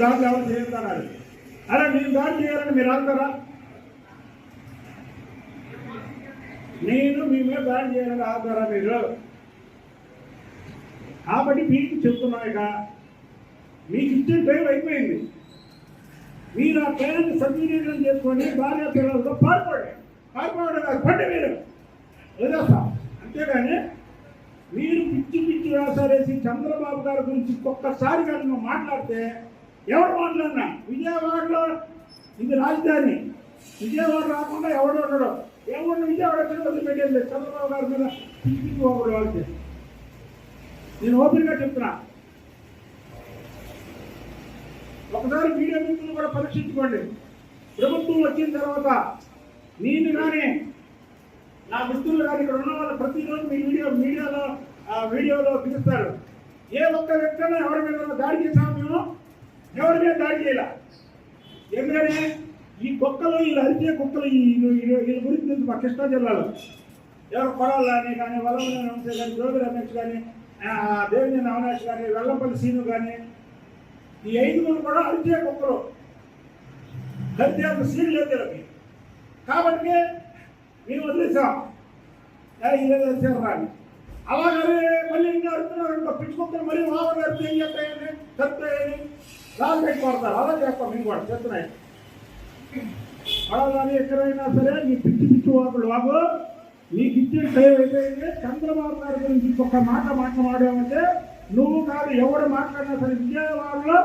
దాంట్లో ఎవరు చేస్తున్నారు. అరే నేను దాడి చేయాలని మీరు అంటారా? నేను మీ మీద దాడి చేయాలని ఆగుతారా మీరు? కాబట్టి మీకు చెప్తున్నాయిక మీకు ఇచ్చిన టైం అయిపోయింది. మీరు ఆ టైంని సద్వినియోగం చేసుకొని భార్య పిల్లలతో పారిపోవడం పండి మీరు వదిలేస్తాం. అంతేగాని మీరు పిచ్చి పిచ్చి వేసారేసి చంద్రబాబు గారి గురించి ఒక్కసారి కానీ నువ్వు మాట్లాడితే ఎవరు మాట్లాడినా విజయవాడలో ఇది రాజధాని, విజయవాడ రాకుండా ఎవడు ఉండడు. ఎవరిని విజయవాడ వదిలిపెట్టేది చంద్రబాబు గారి మీద పిచ్చి పిచ్చి ఒకడు వాళ్ళకి. నేను ఓపెన్గా చెప్తున్నా, ఒకసారి మీడియా మిత్రులు కూడా పరీక్షించుకోండి. ప్రభుత్వం వచ్చిన తర్వాత నేను కానీ నా మిత్రులు కానీ ఇక్కడ ఉన్న వాళ్ళు ప్రతిరోజు మీ వీడియోలో చూపిస్తారు. ఏ ఒక్క వ్యక్తిని ఎవరి మీద దాడి చేసాము మేము? ఎవరి మీద దాడి చేయాల? ఎందుకని ఈ కుక్కలు, వీళ్ళు అరిచే కుక్కలు వీళ్ళ గురించి తెలుసు. మా కృష్ణా జిల్లాలో ఎవరు కొడాలని కానీ, వల్లభనేని వంశీ కానీ, జోగి రమేష్ కానీ, దేవినేని అవినాష్ కానీ, వెల్లంపల్లి సీను కానీ, ఈ 5 కూడా అరిచే కుక్కలు. అరిచే ఒక సీన్ లేదు వీళ్ళకి. కాబట్టి మేము వదిలేసాం. ఇదే తెలిసారు రాని అలాగే మళ్ళీ ఇంకా అడుగుతున్నారు. పిచ్చుకుంటారు మరీ వావర్ గారు ఏం చేస్తాయని చెప్తాయని లాల్ పెట్టి పడతారు. అలా చేస్తాం మేము కూడా చెప్తున్నాయి. అలాగే ఎక్కడైనా సరే నీ పిచ్చి పిచ్చి వాగు నీకు ఇచ్చిన టైం అయిపోయింది. చంద్రబాబు గారి గురించి ఒక్క మాట మాట్లాడామంటే నువ్వు కాదు ఎవడు మాట్లాడినా సరే విజయవాడలో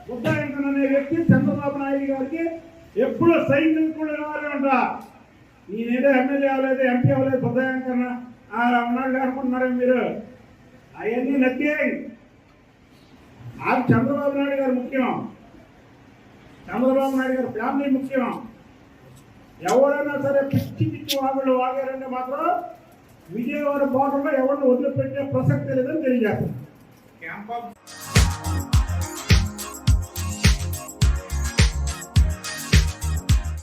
బుద్ధాయంకన్ అనే వ్యక్తి చంద్రబాబు నాయుడు గారికి ఎప్పుడు సైనికులు కావాలంట. నేనేదో ఎమ్మెల్యే అవ్వలేదు, ఎంపీ అవ్వలేదు, బుద్ధాయంకన్ ఉన్నాడు అనుకుంటున్నారే మీరు? అవన్నీ నచ్చాయి. అది చంద్రబాబు నాయుడు గారు ముఖ్యం. చంద్రబాబు నాయుడు గారి ఫ్యామిలీ ముఖ్యం. ఎవరైనా సరే పిచ్చి పిచ్చి వాగారంటే మాత్రం విజయవాడ బోర్డర్లో ఎవరిని వదిలిపెట్టే ప్రసక్తి లేదని తెలియజేస్తారు.